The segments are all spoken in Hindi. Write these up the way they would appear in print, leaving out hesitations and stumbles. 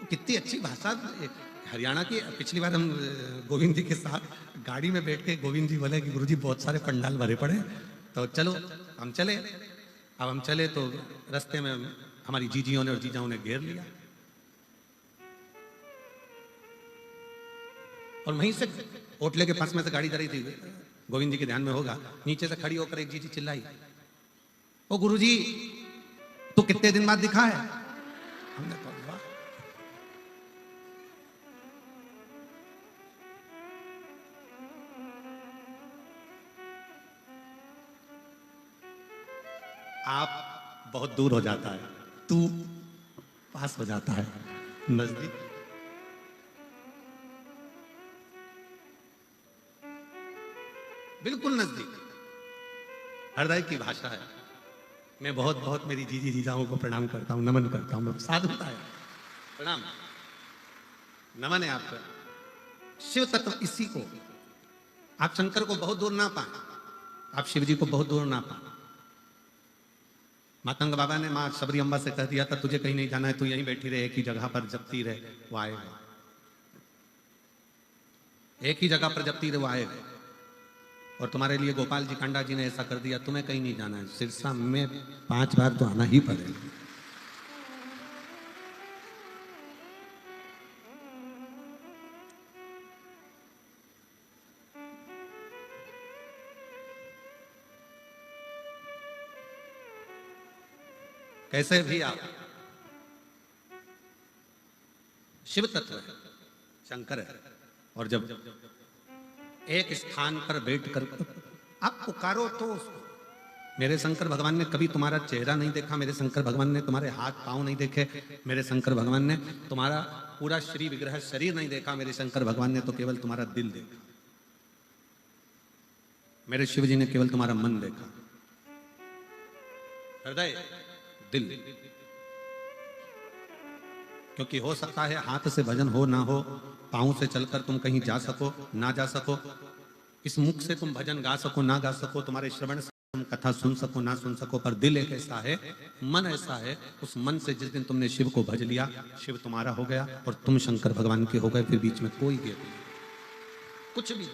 कितनी अच्छी भाषा हरियाणा की। पिछली बार हम गोविंद जी के साथ गाड़ी में बैठ के गोविंद जी बोले कि गुरुजी बहुत सारे पंडाल भरे पड़े, तो चलो हम चले। अब हम चले तो रास्ते में हमारी जीजियों ने और जीजाओं ने घेर लिया, और वहीं से होटले के पास में से गाड़ी जा रही थी, गोविंद जी के ध्यान में होगा, नीचे से खड़ी होकर एक जीजी चिल्लाई, ओ गुरुजी तू कितने दिन बाद दिखा है? हमने कहा वाह। आप बहुत दूर हो जाता है, तू पास हो जाता है, नजदीक। बिल्कुल नजदीक, हृदय की भाषा है। मैं बहुत बहुत मेरी जीजी जीजाओं को प्रणाम करता हूं, नमन करता हूं। साधुता है, प्रणाम, नमन है आपका। शिव तत्व इसी को, आप शंकर को बहुत दूर ना पाए, आप शिव जी को बहुत दूर ना पाए। मातंग बाबा ने मां शबरी अम्बा से कह दिया था तुझे कहीं नहीं जाना है, तू यहीं बैठी रहे, एक ही जगह पर जपती रहे, वो आएगा। एक ही जगह पर जपती रहे, वो आएगा। और तुम्हारे लिए गोपाल जी कांडा जी ने ऐसा कर दिया, तुम्हें कहीं नहीं जाना है, सिरसा में 5 बार तो आना ही पड़ेगा। कैसे भी आप शिव तत्व है, शंकर है, और जब एक स्थान पर बैठकर आप पुकारो तो मेरे शंकर भगवान ने कभी तुम्हारा चेहरा नहीं देखा, मेरे शंकर भगवान ने तुम्हारे हाथ पांव नहीं देखे, मेरे शंकर भगवान ने तुम्हारा पूरा श्री विग्रह शरीर नहीं देखा, मेरे शंकर भगवान ने तो केवल तुम्हारा दिल देखा, मेरे शिव जी ने केवल तुम्हारा मन देखा, हृदय, दिल। क्योंकि हो सकता है हाथ से भजन हो ना हो, पांव से चलकर तुम कहीं जा सको ना जा सको, इस मुख से तुम भजन गा सको ना गा सको, तुम्हारे श्रवण से तुम कथा सुन सको ना सुन सको, पर दिल एक ऐसा है, मन ऐसा है, उस मन से जिस दिन तुमने शिव को भज लिया, शिव तुम्हारा हो गया और तुम शंकर भगवान के हो गए। फिर बीच में कोई गेप नहीं, कुछ भी।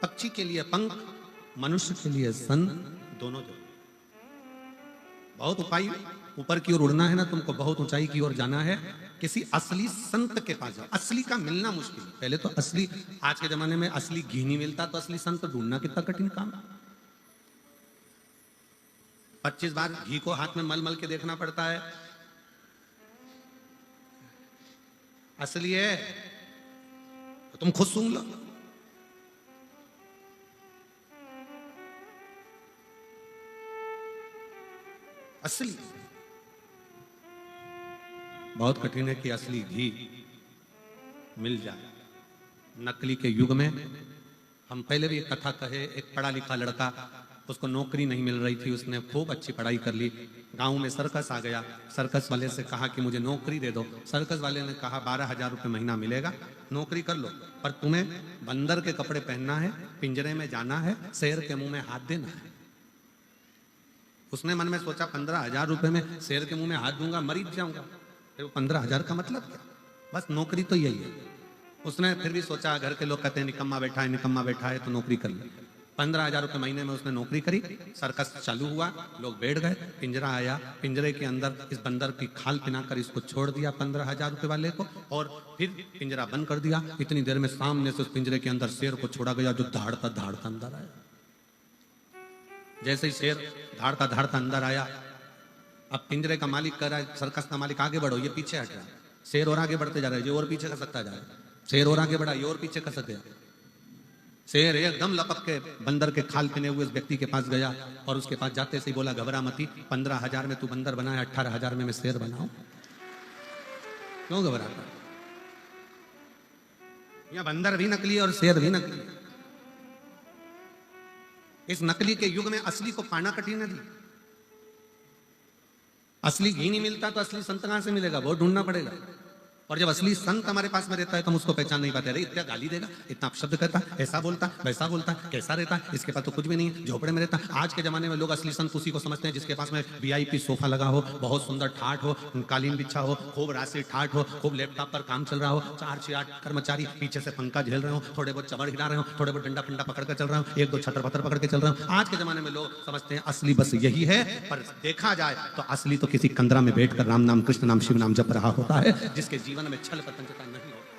पक्षी के लिए पंख, मनुष्य के लिए सन, दोनों जो बहुत उपाय, ऊपर की ओर उड़ना है ना तुमको, बहुत ऊंचाई की ओर जाना है, किसी असली संत के पास जाओ। असली का मिलना मुश्किल है, पहले तो असली, आज के जमाने में असली घी नहीं मिलता तो असली संत ढूंढना कितना कठिन काम। 25 बार घी को हाथ में मल मल के देखना पड़ता है। असली है तो तुम खुद सूंघ लो। असली बहुत कठिन है कि असली घी मिल जाए। नकली के युग में हम पहले भी एक कथा कहे, एक पढ़ा लिखा लड़का, उसको नौकरी नहीं मिल रही थी, उसने खूब अच्छी पढ़ाई कर ली, गांव में सर्कस आ गया, सर्कस वाले से कहा कि मुझे नौकरी दे दो। सर्कस वाले ने कहा 12,000 रुपये महीना मिलेगा, नौकरी कर लो, पर तुम्हें बंदर के कपड़े पहनना है, पिंजरे में जाना है, शेर के मुंह में हाथ देना है। उसने मन में सोचा 15,000 रुपये में शेर के मुंह में हाथ दूंगा मरीज जाऊंगा, फिर 15,000 का मतलब क्या, बस नौकरी तो यही है। उसने फिर भी सोचा, घर के लोग कहते हैं निकम्मा बैठा है, निकम्मा बैठा है, तो नौकरी कर ली। 15,000 रुपये महीने में उसने नौकरी करी, सर्कस चालू हुआ, लोग बैठ गए, पिंजरा आया, पिंजरे के अंदर इस बंदर की खाल पिनाकर इसको छोड़ दिया 15,000 रुपये वाले को, और फिर पिंजरा बंद कर दिया। इतनी देर में सामने से उस पिंजरे के अंदर शेर को छोड़ा गया, जो दहाड़ता दहाड़ता अंदर आया। जैसे ही शेर धाड़ता धाड़ता अंदर आया, अब पिंजरे का मालिक कह रहा है, सर्कस का मालिक आगे बढ़ो, ये पीछे हट रहा है। शेर और आगे बढ़ते जा रहा है, ये और पीछे खसकता जा रहा है। शेर और आगे बढ़ा, ये और पीछे खसक गया। शेर एकदम लपक के बंदर के खाल पिने हुए उस व्यक्ति के पास गया, और उसके पास जाते से ही बोला, घबरा मती, 15,000 में तू बंदर बना है, 18,000 में मैं शेर बनाऊं, क्यों घबराता? यहाँ बंदर भी नकली और शेर भी नकली। इस नकली के युग में असली को पाना कठिन है। असली घी नहीं मिलता तो असली संत कहां से मिलेगा, बहुत ढूंढना पड़ेगा। और जब असली संत हमारे पास में रहता है तो हम उसको पहचान नहीं पाते। अरे इतना गाली देगा, इतना अपशब्द करता, ऐसा बोलता, वैसा बोलता, कैसा रहता, इसके पास तो कुछ भी नहीं है, झोपड़े में रहता। आज के जमाने में लोग असली संत उसी को समझते हैं जिसके पास में वीआईपी सोफा लगा हो, बहुत सुंदर ठाठ हो, कालीन बिछा हो, खूब राशि ठाठ हो, खूब लैपटॉप पर काम चल रहा हो, 4 से 8 कर्मचारी पीछे से पंखा झेल रहे हो, थोड़े बहुत चबड़ हिला रहे हो, थोड़े बहुत डंडा फंडा पकड़ कर चल रहे हो, 1-2 छतर पत्थर पकड़ के चल रहे हो। आज के जमाने में लोग समझते हैं असली बस यही है, पर देखा जाए तो असली तो किसी कंदरा में बैठकर राम नाम, कृष्ण नाम, शिव नाम जप रहा होता है, जिसके जीवन में छल पतंगता नहीं होता।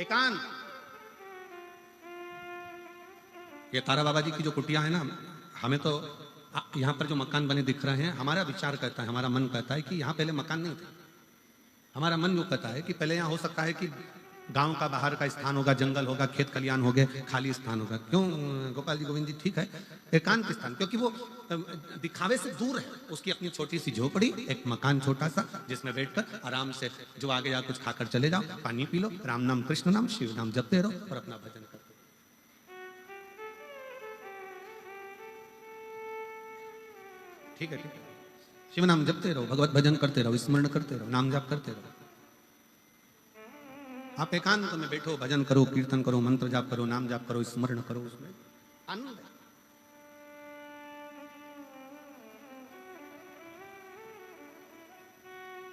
एकांत। ये तारा बाबा जी की जो कुटिया है ना, हमें तो यहाँ पर जो मकान बने दिख रहे हैं, हमारा विचार कहता है, हमारा मन कहता है कि यहाँ पहले मकान नहीं थे। हमारा मन जो कहता है कि पहले यहाँ हो सकता है कि गांव का बाहर का स्थान होगा, जंगल होगा, खेत खलियान हो गए, खाली स्थान होगा। क्यों गोपाल जी, गोविंद जी? ठीक है, एकांत स्थान, क्योंकि वो दिखावे से दूर है। उसकी अपनी छोटी सी झोपड़ी, एक मकान छोटा सा, जिसमें बैठकर आराम से जो आगे या कुछ खाकर चले जाओ, पानी पी लो, राम नाम, कृष्ण नाम, शिव नाम जपते रहो और अपना भजन करते। ठीक है, ठीक है, शिव नाम जपते रहो, भगवत भजन करते रहो, स्मरण करते रहो, नाम जाप करते रहो। आप एकांत में बैठो, भजन करो, कीर्तन करो, मंत्र जाप करो, नाम जाप करो, स्मरण करो, उसमें आनंद है।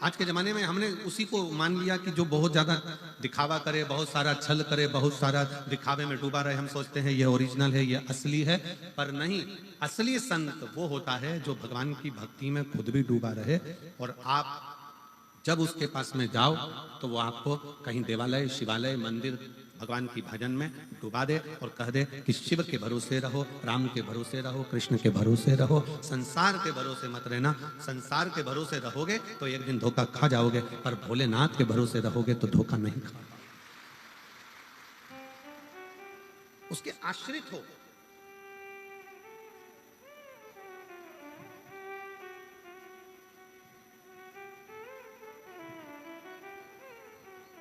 आज के जमाने में हमने उसी को मान लिया कि जो बहुत ज्यादा दिखावा करे, बहुत सारा छल करे, बहुत सारा दिखावे में डूबा रहे, हम सोचते हैं ये ओरिजिनल है, ये असली है। पर नहीं, असली संत वो होता है जो भगवान की भक्ति में खुद भी डूबा रहे, और आप जब उसके पास में जाओ तो वो आपको कहीं देवालय, शिवालय, मंदिर, भगवान की भजन में डुबा दे और कह दे कि शिव के भरोसे रहो, राम के भरोसे रहो, कृष्ण के भरोसे रहो, संसार के भरोसे मत रहना। संसार के भरोसे रहोगे तो एक दिन धोखा खा जाओगे, पर भोलेनाथ के भरोसे रहोगे तो धोखा नहीं खा। उसके आश्रित हो।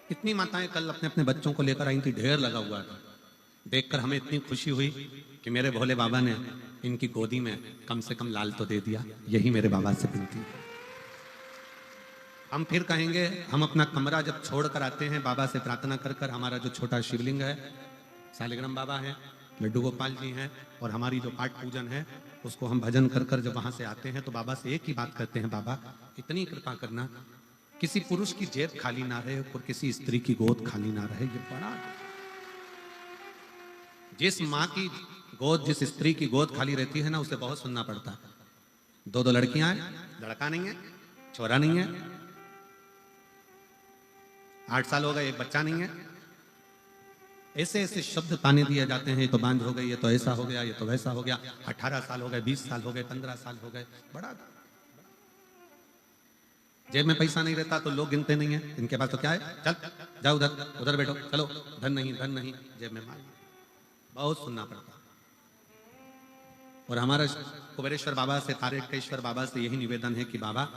कितनी माताएं कल अपने अपने बच्चों को लेकर आई थी, ढेर लगा हुआ था। देखकर हमें इतनी खुशी हुई कि मेरे भोले बाबा ने इनकी गोदी में कम से कम लाल तो दे दिया। यही मेरे बाबा से विनती है। हम फिर कहेंगे, हम अपना कमरा जब छोड़ कर आते हैं बाबा से प्रार्थना कर कर, हमारा जो छोटा शिवलिंग है, शालिग्राम बाबा है, लड्डू गोपाल जी हैं, और हमारी जो पाठ पूजन है, उसको हम भजन कर कर जब वहां से आते हैं तो बाबा से एक ही बात करते हैं, बाबा इतनी कृपा करना किसी पुरुष की जेब खाली ना रहे और किसी स्त्री की गोद खाली ना रहे। ये बड़ा, जिस माँ की गोद, जिस स्त्री की गोद खाली रहती है ना, उसे बहुत सुनना पड़ता है। 2 लड़कियां हैं, लड़का नहीं है, छोरा नहीं है, 8 साल हो गए, एक बच्चा नहीं है, ऐसे ऐसे शब्द ताने दिए जाते हैं, ये तो बांझ हो गई, ये तो ऐसा हो गया, ये तो वैसा हो गया। 18 साल हो गए, 20 साल हो गए, 15 साल हो गए। बड़ा जेब में पैसा नहीं रहता तो लोग गिनते नहीं है, इनके पास तो क्या है, चल जाओ उधर, उधर बैठो, चलो, धन नहीं, धन नहीं, जेब में माल। बहुत सुनना पड़ता। और हमारा कुबेरेश्वर बाबा से, तारकेश्वर बाबा से यही निवेदन है कि बाबा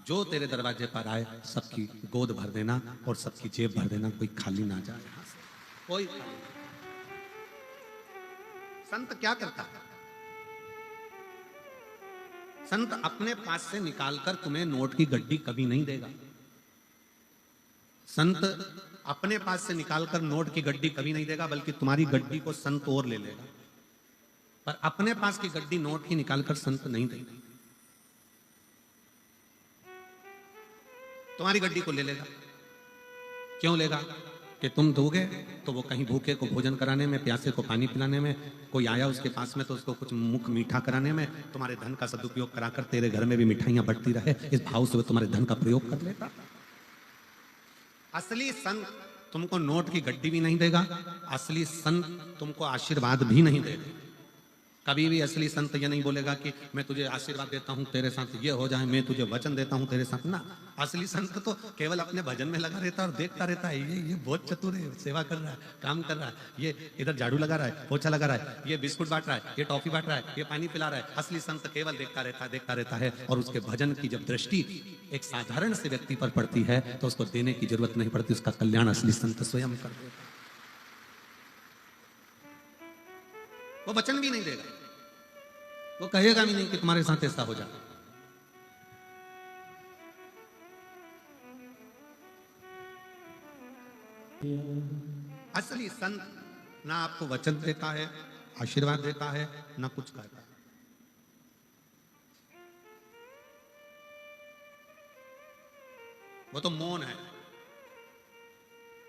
जो तेरे दरवाजे पर आए सबकी गोद भर देना और सबकी जेब भर देना, कोई खाली ना जाए, कोई खाली। संत क्या करता है? संत अपने पास से निकालकर तुम्हें नोट की गड्डी कभी नहीं देगा। संत अपने पास से निकालकर नोट की गड्डी कभी नहीं देगा, बल्कि तुम्हारी गड्डी को संत और ले लेगा। पर अपने पास की गड्डी नोट की निकालकर संत नहीं देगा, तुम्हारी गड्डी को ले लेगा। क्यों लेगा? कि तुम दोगे तो वो कहीं भूखे को भोजन कराने में, प्यासे को पानी पिलाने में, कोई आया उसके पास में तो उसको कुछ मुख मीठा कराने में, तुम्हारे धन का सदुपयोग कराकर तेरे घर में भी मिठाइयां बढ़ती रहे, इस भाव से वो तुम्हारे धन का प्रयोग कर लेता। असली संत तुमको नोट की गड्डी भी नहीं देगा, असली संत तुमको आशीर्वाद भी नहीं देगा। कभी भी असली संत ये नहीं बोलेगा कि मैं तुझे आशीर्वाद देता हूं, तेरे साथ ये हो जाए, मैं तुझे वचन देता हूं तेरे साथ ना। असली संत तो केवल अपने भजन में लगा रहता है और देखता रहता है, ये बहुत चतुर है, सेवा कर रहा है, काम कर रहा है, ये इधर झाड़ू लगा रहा है, पोछा लगा रहा है, ये बिस्कुट बांट रहा है, ये टॉफी बांट रहा है, ये पानी पिला रहा है। असली संत केवल देखता रहता है। और उसके भजन की जब दृष्टि एक साधारण से व्यक्ति पर पड़ती है तो उसको देने की जरूरत नहीं पड़ती, उसका कल्याण असली संत स्वयं कर देता। वो वचन भी नहीं देगा, वो कहेगा भी नहीं कि तुम्हारे साथ ऐसा हो जाए। असली संत ना आपको वचन देता है, आशीर्वाद देता है, ना कुछ कहता है। वो तो मौन है।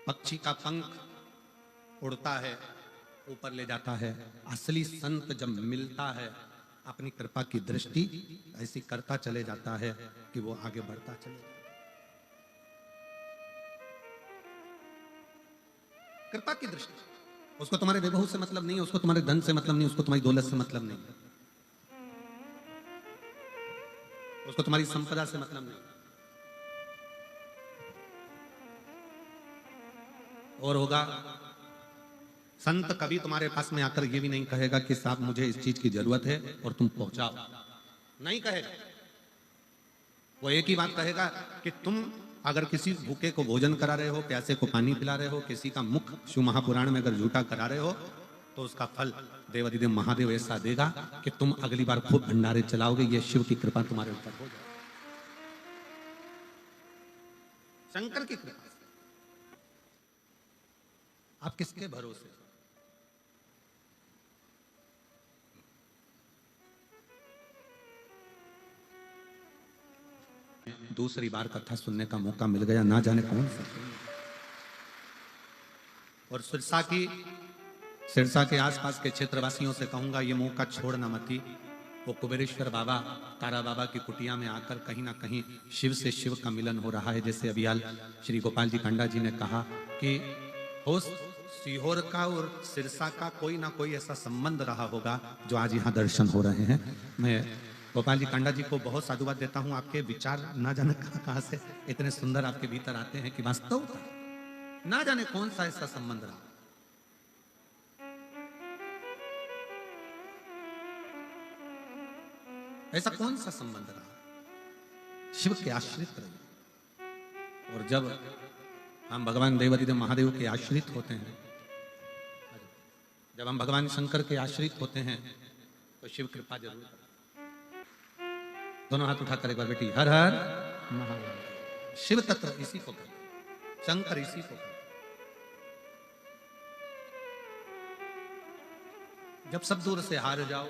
पक्षी का पंख उड़ता है, ऊपर ले जाता है। असली संत जब मिलता है, अपनी कृपा की दृष्टि ऐसी करता चले जाता है कि वो आगे बढ़ता चले जाता है। कृपा की दृष्टि, उसको तुम्हारे वैभव से मतलब नहीं है, उसको तुम्हारे धन से मतलब नहीं, उसको तुम्हारी दौलत से मतलब नहीं, उसको तुम्हारी संपदा से मतलब नहीं। और होगा, संत कभी तुम्हारे पास में आकर ये भी नहीं कहेगा कि साहब मुझे इस चीज की जरूरत है और तुम पहुंचाओ, नहीं कहेगा। वो एक ही बात कहेगा कि तुम अगर किसी भूखे को भोजन करा रहे हो, प्यासे को पानी पिला रहे हो, किसी का मुख शिव महापुराण में अगर झूठा करा रहे हो, तो उसका फल देवाधिदेव महादेव ऐसा देगा कि तुम अगली बार खूब भंडारे चलाओगे। ये शिव की कृपा तुम्हारे ऊपर हो जाए, शंकर की कृपा। आप किसके भरोसे? दूसरी बार कथा सुनने का मौका मिल गया, ना जाने कौन सा। और सिरसा के आसपास के क्षेत्रवासियों से कहूंगा, ये मौका छोड़ना मती। वो कुबेरेश्वर बाबा, तारा बाबा की कुटिया में आकर कहीं ना कहीं शिव से शिव का मिलन हो रहा है। जैसे अभी हाल श्री गोपाल जी कांडा जी ने कहा कि हो सीहोर का और सिरसा का कोई ना कोई ऐसा संबंध रहा होगा जो आज यहाँ दर्शन हो रहे हैं। मैं गोपाल जी कांडा जी को बहुत साधुवाद देता हूँ। आपके विचार ना जाने कहाँ से इतने सुंदर आपके भीतर आते हैं कि वास्तव ना जाने कौन सा ऐसा संबंध रहा। ऐसा कौन सा संबंध रहा? शिव के आश्रित रहे। और जब हम भगवान देवाधिदेव महादेव के आश्रित होते हैं, जब हम भगवान शंकर के आश्रित होते हैं, तो शिव कृपा जरूर करता है। दोनों हाथ उठाकर एक बार बेटी, हर हर महादेव। शिव तत्व इसी को कहते, शंकर इसी को कहते। जब सब दूर से हार जाओ,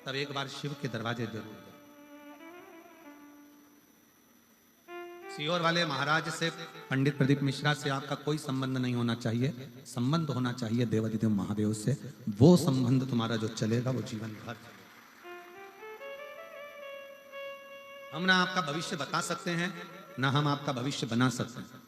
तब एक बार शिव के दरवाजे जरूर जाओ। सीहोर वाले महाराज से, पंडित प्रदीप मिश्रा से आपका कोई संबंध नहीं होना चाहिए। संबंध होना चाहिए देवाधिदेव महादेव से। वो संबंध तुम्हारा जो चलेगा वो जीवन भर। हम ना आपका भविष्य बता सकते हैं, ना हम आपका भविष्य बना सकते हैं।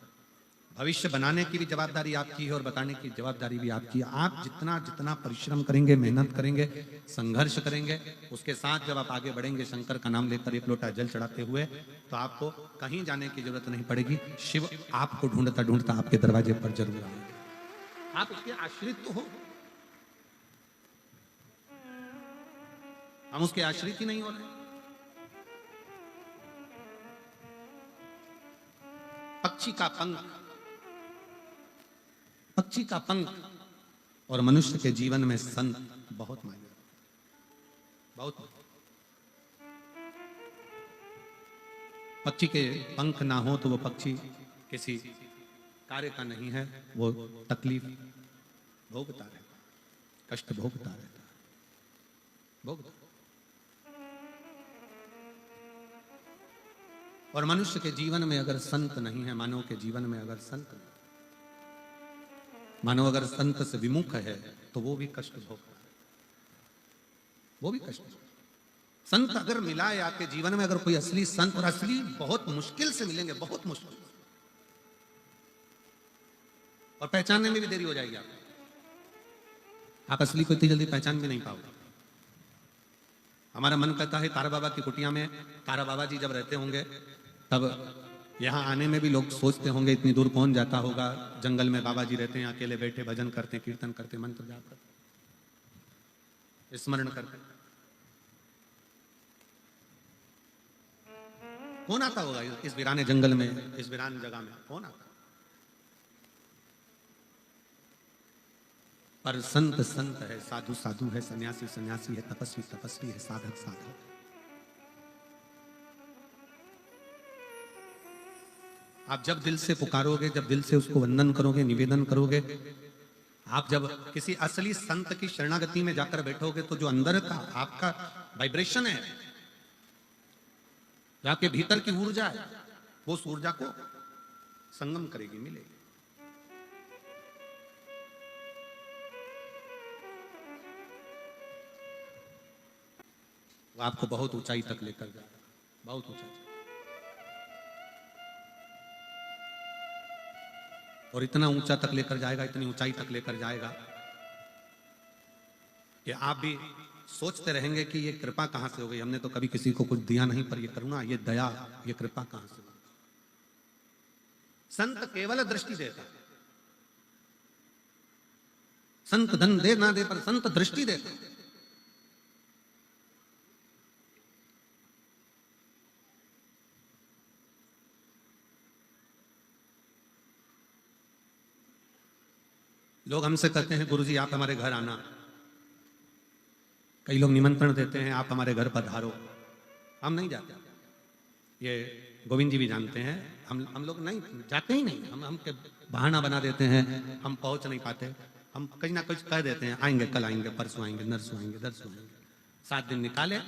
भविष्य बनाने की भी जवाबदारी आपकी है और बताने की जवाबदारी भी आपकी है। आप जितना जितना परिश्रम करेंगे, मेहनत करेंगे, संघर्ष करेंगे, उसके साथ जब आप आगे बढ़ेंगे शंकर का नाम लेकर एक लोटा जल चढ़ाते हुए, तो आपको कहीं जाने की जरूरत नहीं पड़ेगी। शिव आपको ढूंढता ढूंढता आपके दरवाजे पर जरूर आएंगे। आप उसके आश्रित तो हो, हम उसके आश्रित ही नहीं हो रहे। पक्षी का पंख, पक्षी का पंख और मनुष्य के जीवन में संत बहुत मायने, बहुत। पक्षी के पंख ना हो तो वो पक्षी किसी कार्य का नहीं है। वो तकलीफ भोगता रहता, कष्ट भोगता रहता, भोगता। और मनुष्य के जीवन में अगर संत नहीं है, मानव के जीवन में अगर संत नहीं, मानव अगर संत से विमुख है, तो वो भी कष्ट भोगता है, वो भी कष्ट। संत अगर मिला है आपके जीवन में, अगर कोई असली संत, और असली बहुत मुश्किल से मिलेंगे, बहुत मुश्किल, और पहचानने में भी देरी हो जाएगी आप असली को इतनी जल्दी पहचान भी नहीं पाओगे। हमारा मन कहता है तारा बाबा की कुटिया में तारा बाबा जी जब रहते होंगे, तब यहाँ आने में भी लोग सोचते होंगे इतनी दूर कौन जाता होगा। जंगल में बाबा जी रहते हैं, अकेले बैठे भजन करते, कीर्तन करते, मंत्र जाप करते, स्मरण करते। कौन आता होगा इस वीराने जंगल में, इस वीरान जगह में कौन आता? पर संत संत है, साधु साधु है, सन्यासी सन्यासी है, तपस्वी तपस्वी है, साधक साधक। आप जब दिल से पुकारोगे, जब दिल से उसको वंदन करोगे, निवेदन करोगे, आप जब किसी असली संत की शरणागति में जाकर बैठोगे तो जो अंदर का आपका वाइब्रेशन है, जो आपके भीतर की ऊर्जा है, वो उस ऊर्जा को संगम करेगी, मिलेगी। वो आपको बहुत ऊंचाई तक लेकर जाएगा, बहुत ऊंचाई। और इतना ऊंचा तक लेकर जाएगा, इतनी ऊंचाई तक लेकर जाएगा कि आप भी सोचते रहेंगे कि ये कृपा कहां से हो गई, हमने तो कभी किसी को कुछ दिया नहीं, पर ये करुणा, ये दया, ये कृपा कहां से हो गई। संत केवल दृष्टि देता, संत धन दे ना दे, पर संत दृष्टि देता। लोग हमसे कहते हैं गुरुजी आप हमारे घर आना, कई लोग निमंत्रण देते हैं आप हमारे घर पधारो, हम नहीं जाते। ये गोविंद जी भी जानते हैं, हम लोग नहीं जाते ही नहीं, हम बहाना बना देते हैं, हम पहुंच नहीं पाते, हम कहीं ना कुछ कह देते हैं आएंगे, कल आएंगे, परसों आएंगे, नरसों आएंगे, दरसों आएंगे, 7 दिन निकाले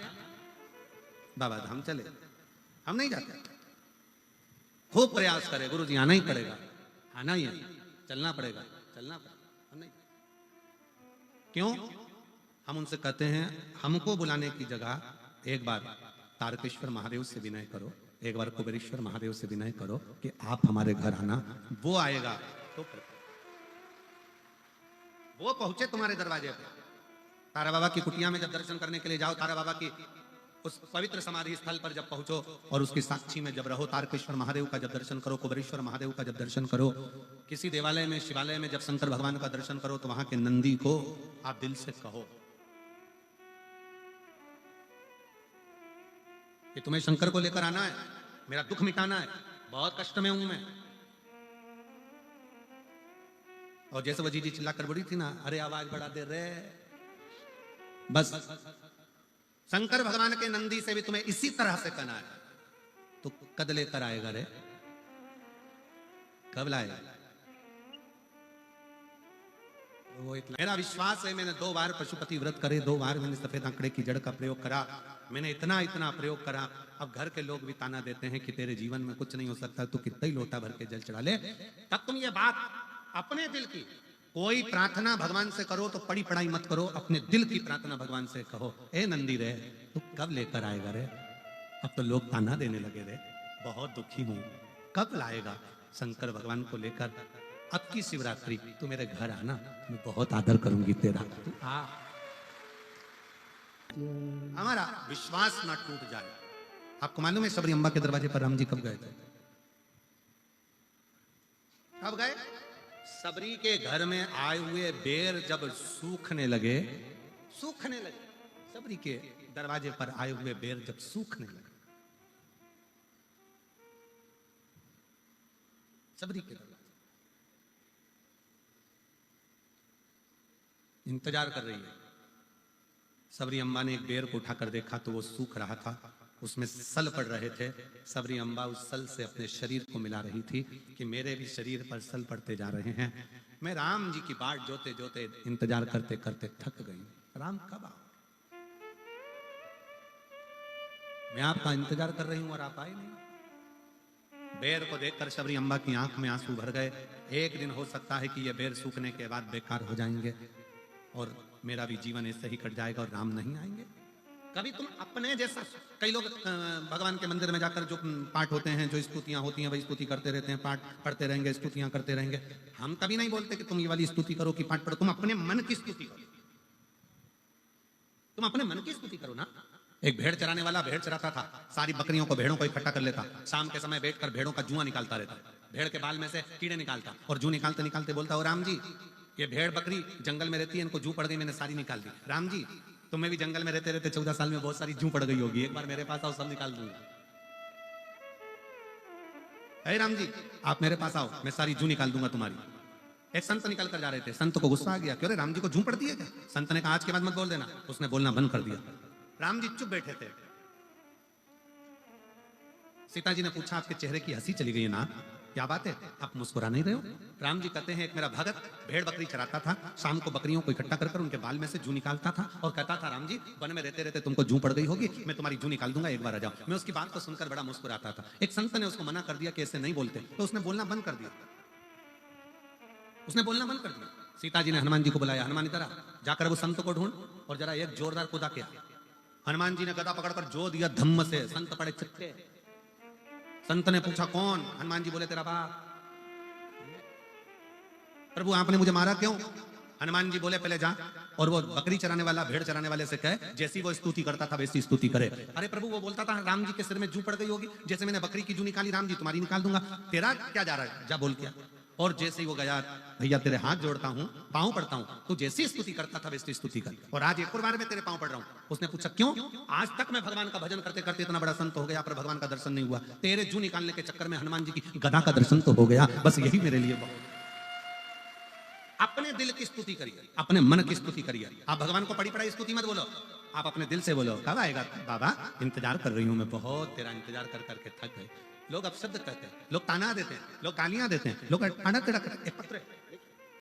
बाबा धाम चले, हम नहीं जाते। खूब प्रयास करे गुरुजी आना ही पड़ेगा, आना ही है, चलना पड़ेगा, चलना पड़ेगा, हम नहीं। क्यों? हम उनसे कहते हैं हमको बुलाने की जगह एक बार तारकेश्वर महादेव से विनय करो, एक बार कुबेरेश्वर महादेव से विनय करो कि आप हमारे घर आना, वो आएगा तो वो पहुंचे तुम्हारे दरवाजे पे। तारा बाबा की कुटिया में जब दर्शन करने के लिए जाओ, तारा बाबा की उस पवित्र समाधि स्थल पर जब पहुंचो और उसकी साक्षी में जब रहो, तारकेश्वर महादेव का जब दर्शन करो, कुबेरेश्वर महादेव का जब दर्शन करो, किसी देवालय में, शिवालय में जब शंकर भगवान का दर्शन करो तो वहां के नंदी को आप दिल से कहो कि तुम्हें शंकर को लेकर आना है, मेरा दुख मिटाना है, बहुत कष्ट में हूं मैं। और जैसे वो जीजी चिल्लाकर बोली थी ना, अरे आवाज बढ़ा दे रे, बस शंकर भगवान के नंदी से भी तुम्हें इसी तरह से कहना है, तो कद लेकर आएगा रे, कब लाएगा? वो इतना मेरा विश्वास है। मैंने 2 बार पशुपति व्रत करे, 2 बार मैंने सफेद आंकड़े की जड़ का प्रयोग करा, मैंने इतना प्रयोग करा। अब घर के लोग भी ताना देते हैं कि तेरे जीवन में कुछ नहीं हो सकता, तू कितना ही लोटा भर के जल चढ़ा ले। तब तुम ये बात अपने दिल की कोई प्रार्थना भगवान से करो तो पढ़ी पढ़ाई मत करो, अपने दिल की प्रार्थना भगवान से कहो, ए नंदी रे तू कब लेकर आएगा रे? अब तो लोग ताना देने लगे रे, बहुत दुखी हूं, कब लाएगा शंकर भगवान को लेकर? अब की शिवरात्रि तू मेरे घर आना, मैं बहुत आदर करूंगी तेरा, तू आ। हमारा विश्वास ना टूट जाए। आपको मालूम है सबरी अम्बा के दरवाजे पर राम जी कब गए थे? कब गए? सबरी के घर में आए हुए बेर जब सूखने लगे, सबरी के दरवाजे पर आए हुए बेर जब सूखने लगे, सबरी के दरवाजे इंतजार कर रही है। सबरी अम्बा ने एक बेर को उठाकर देखा तो वो सूख रहा था, उसमें सल पड़ रहे थे। सबरी अम्बा उस सल से अपने शरीर को मिला रही थी कि मेरे भी शरीर पर सल पड़ते जा रहे हैं। मैं राम जी की बाट जोते जोते इंतजार करते करते थक गई, राम कब आओ? मैं आपका इंतजार कर रही हूं और आप आए नहीं। बेर को देखकर सबरी अम्बा की आंख में आंसू भर गए। एक दिन हो सकता है कि ये बेर सूखने के बाद बेकार हो जाएंगे और मेरा भी जीवन ऐसे ही कट जाएगा और राम नहीं आएंगे। कभी तुम अपने जैसा, कई लोग भगवान के मंदिर में जाकर जो पाठ होते हैं, जो स्तुतियां होती हैं, वही स्तुति करते रहते हैं, पाठ पढ़ते रहेंगे, स्तुतियां करते रहेंगे। हम कभी नहीं बोलते कि तुम ये वाली स्तुति करो कि पाठ पढ़ो, तुम अपने मन की स्तुति करो, तुम अपने मन की स्तुति करो ना। एक भेड़ चराने वाला भेड़ चराता था, सारी बकरियों को, भेड़ों को इकट्ठा कर लेता, शाम के समय बैठकर भेड़ों का जुआ निकालता रहता, भेड़ के बाल में से कीड़े निकालता और जू निकालते निकालते बोलता, ओ राम जी, ये भेड़ बकरी जंगल में रहती है, इनको जू पड़ गई, मैंने सारी निकाल दी। राम जी, तुम्हें भी जंगल में रहते रहते 14 साल में बहुत सारी जू पड़ गई होगी, एक बार मेरे पास आओ, सब निकाल दूंगा। अरे राम जी, आप मेरे पास आओ, मैं सारी जू निकाल दूंगा तुम्हारी। एक संत निकल कर जा रहे थे, संत को गुस्सा आ गया, क्यों रे राम जी को जू पड़ती है क्या? संत ने कहा आज के बाद मत बोल देना। उसने बोलना बंद कर दिया। राम जी चुप बैठे थे। सीता जी ने पूछा, आपके चेहरे की हंसी चली गई है ना? क्या बात है, आप मुस्कुरा नहीं रहे हो? राम जी कहते हैं एक मेरा भगत भेड़ बकरी चराता था, शाम को बकरियों को इकट्ठा कर उनके बाल में से जू निकालता था और कहता था राम जी वन में रहते रहते तुमको जू पड़ गई होगी, मैं तुम्हारी जू निकाल दूंगा, एक बार आ जाओ। मैं उसकी बात को सुनकर बड़ा मुस्कुराता था। एक संत ने उसको मना कर दिया कि ऐसे नहीं बोलते, तो उसने बोलना बंद कर दिया। उसने बोलना बंद कर दिया। सीता जी ने हनुमान जी को बुलाया, हनुमान इधर आ, जाकर वो संत को ढूंढ और जरा एक जोरदार कूदा किया। हनुमान जी ने गदा पकड़कर जो दिया धम्म से, संत पड़े चित्ते। संत ने पूछा कौन? हनुमान जी बोले तेरा बाप। प्रभु आपने मुझे मारा क्यों? हनुमान जी बोले पहले जा और वो बकरी चराने वाला भेड़ चराने वाले से कहे जैसी वो स्तुति करता था वैसी स्तुति करे। अरे प्रभु वो बोलता था राम जी के सिर में जू पड़ गई होगी, जैसे मैंने बकरी की जू निकाली राम जी तुम्हारी निकाल दूंगा, तेरा क्या जा रहा है, जा बोल क्या। और जैसे ही वो गया, भैया तेरे हाथ जोड़ता हूं, पांव पड़ता हूं, तू जैसी स्तुति करता था वैसी स्तुति कर, और आज एक और बार में तेरे पांव पड़ रहा हूं। उसने पूछा क्यों? आज तक मैं भगवान का भजन करते करते इतना बड़ा संत हो गया, पर भगवान का दर्शन नहीं हुआ, तेरे जू निकालने के चक्कर में हनुमान जी की गदा का दर्शन तो हो गया, बस यही मेरे लिए बहुत। अपने दिल की स्तुति करिए, अपने मन की स्तुति करिए। आप भगवान को पड़ी पड़ाई स्तुति मत बोलो, आप अपने दिल से बोलो कब आएगा बाबा, इंतजार कर रही हूं मैं बहुत, तेरा इंतजार कर करके थक गए। लोग अपशब्द कहते हैं, लोग ताना देते हैं, लोग गालियां देते हैं, लोग आना तेरा एक पत्र